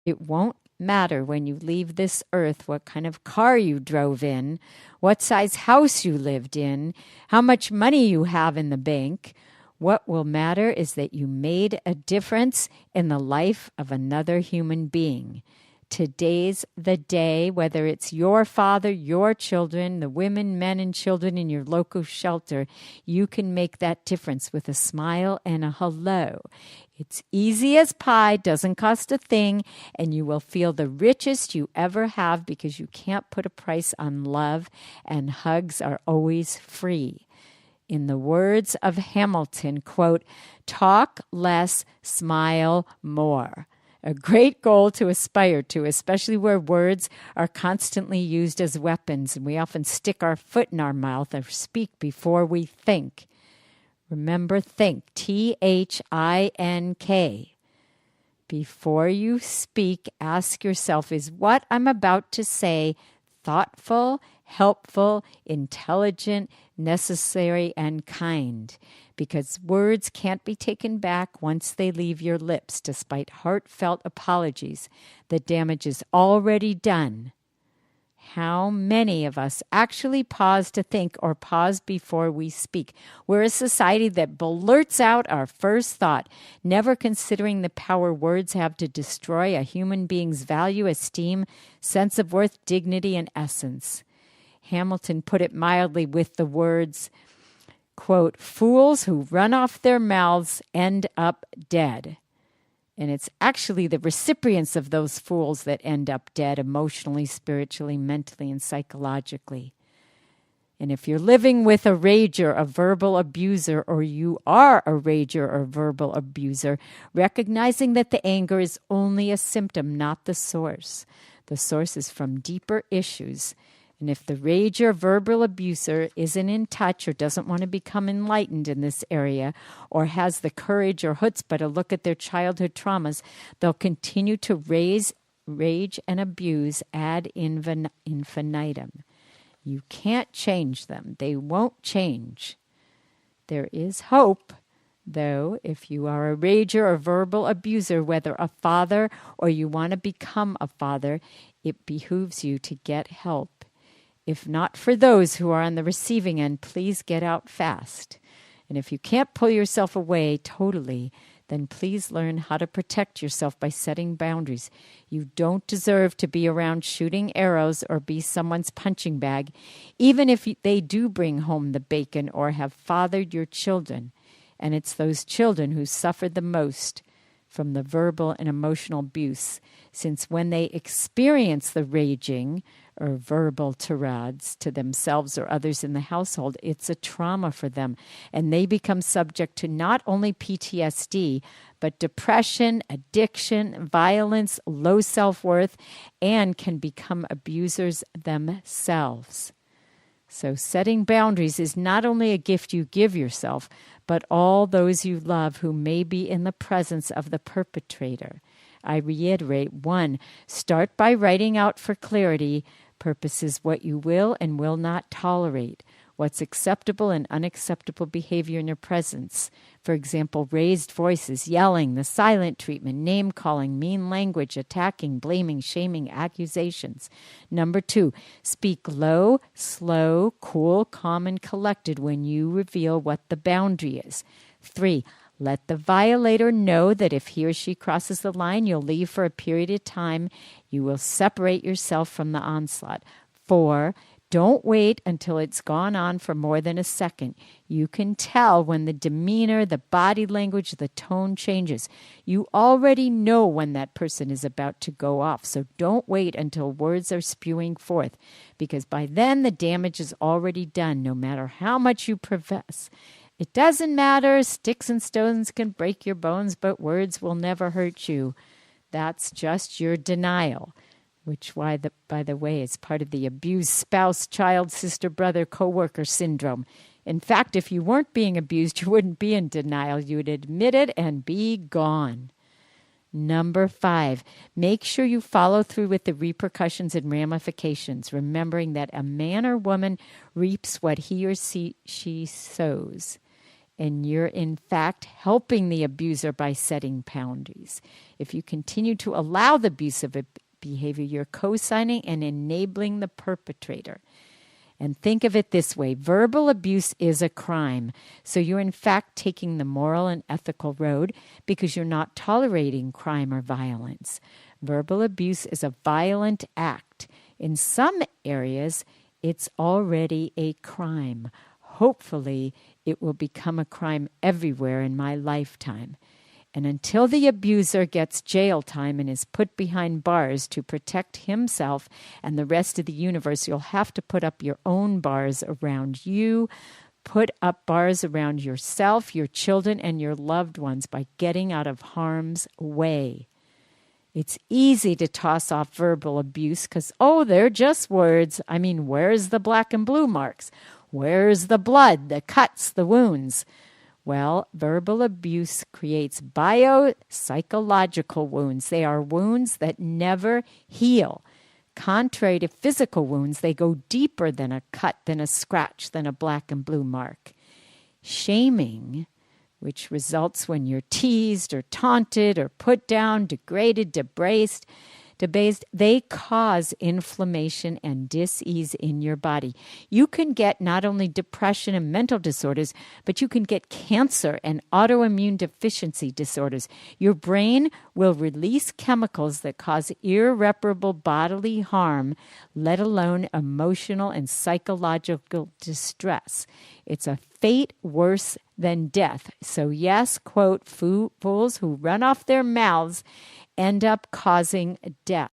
It won't matter when you leave this earth what kind of car you drove in, what size house you lived in, how much money you have in the bank. What will matter is that you made a difference in the life of another human being. Today's the day, whether it's your father, your children, the women, men, and children in your local shelter, you can make that difference with a smile and a hello. It's easy as pie, doesn't cost a thing, and you will feel the richest you ever have because you can't put a price on love, and hugs are always free. In the words of Hamilton, quote, "Talk less, smile more." A great goal to aspire to, especially where words are constantly used as weapons and we often stick our foot in our mouth or speak before we think. Remember, think, Think. Before you speak, ask yourself, is what I'm about to say thoughtful, helpful, intelligent, necessary, and kind? Because words can't be taken back once they leave your lips, despite heartfelt apologies. The damage is already done. How many of us actually pause to think or pause before we speak? We're a society that blurts out our first thought, never considering the power words have to destroy a human being's value, esteem, sense of worth, dignity, and essence. Hamilton put it mildly with the words, quote, "Fools who run off their mouths end up dead." And it's actually the recipients of those fools that end up dead emotionally, spiritually, mentally, and psychologically. And if you're living with a rager, a verbal abuser, or you are a rager or verbal abuser, recognizing that the anger is only a symptom, not the source. The source is from deeper issues. And if the rager, verbal abuser, isn't in touch or doesn't want to become enlightened in this area or has the courage or chutzpah to look at their childhood traumas, they'll continue to rage and abuse ad infinitum. You can't change them. They won't change. There is hope, though, if you are a rager or verbal abuser, whether a father or you want to become a father, it behooves you to get help. If not for those who are on the receiving end, please get out fast. And if you can't pull yourself away totally, then please learn how to protect yourself by setting boundaries. You don't deserve to be around shooting arrows or be someone's punching bag, even if they do bring home the bacon or have fathered your children. And it's those children who suffer the most from the verbal and emotional abuse, since when they experience the raging or verbal tirades to themselves or others in the household, it's a trauma for them, and they become subject to not only PTSD, but depression, addiction, violence, low self-worth, and can become abusers themselves. So setting boundaries is not only a gift you give yourself, but all those you love who may be in the presence of the perpetrator. I reiterate, 1, start by writing out for clarity purposes what you will and will not tolerate, what's acceptable and unacceptable behavior in your presence. For example, raised voices, yelling, the silent treatment, name-calling, mean language, attacking, blaming, shaming, accusations. 2, speak low, slow, cool, calm, and collected when you reveal what the boundary is. 3, let the violator know that if he or she crosses the line, you'll leave for a period of time. You will separate yourself from the onslaught. 4, don't wait until it's gone on for more than a second. You can tell when the demeanor, the body language, the tone changes. You already know when that person is about to go off, so don't wait until words are spewing forth, because by then the damage is already done, no matter how much you profess. It doesn't matter. Sticks and stones can break your bones, but words will never hurt you. That's just your denial, which, by the way, is part of the abused spouse, child, sister, brother, coworker syndrome. In fact, if you weren't being abused, you wouldn't be in denial. You would admit it and be gone. 5, make sure you follow through with the repercussions and ramifications, remembering that a man or woman reaps what he or she sows. and you're in fact helping the abuser by setting boundaries. If you continue to allow the abusive behavior, you're co-signing and enabling the perpetrator. And think of it this way: verbal abuse is a crime. So you're in fact taking the moral and ethical road because you're not tolerating crime or violence. Verbal abuse is a violent act. In some areas, it's already a crime. Hopefully, it will become a crime everywhere in my lifetime. And until the abuser gets jail time and is put behind bars to protect himself and the rest of the universe, you'll have to put up your own bars around you. Put up bars around yourself, your children, and your loved ones by getting out of harm's way. It's easy to toss off verbal abuse because, they're just words. I mean, where's the black and blue marks? Where's the blood, the cuts, the wounds? Well, verbal abuse creates biopsychological wounds. They are wounds that never heal. Contrary to physical wounds, they go deeper than a cut, than a scratch, than a black and blue mark. Shaming, which results when you're teased or taunted or put down, degraded, debased, they cause inflammation and dis-ease in your body. You can get not only depression and mental disorders, but you can get cancer and autoimmune deficiency disorders. Your brain will release chemicals that cause irreparable bodily harm, let alone emotional and psychological distress. It's a fate worse than death. So yes, quote, fools who run off their mouths end up causing death.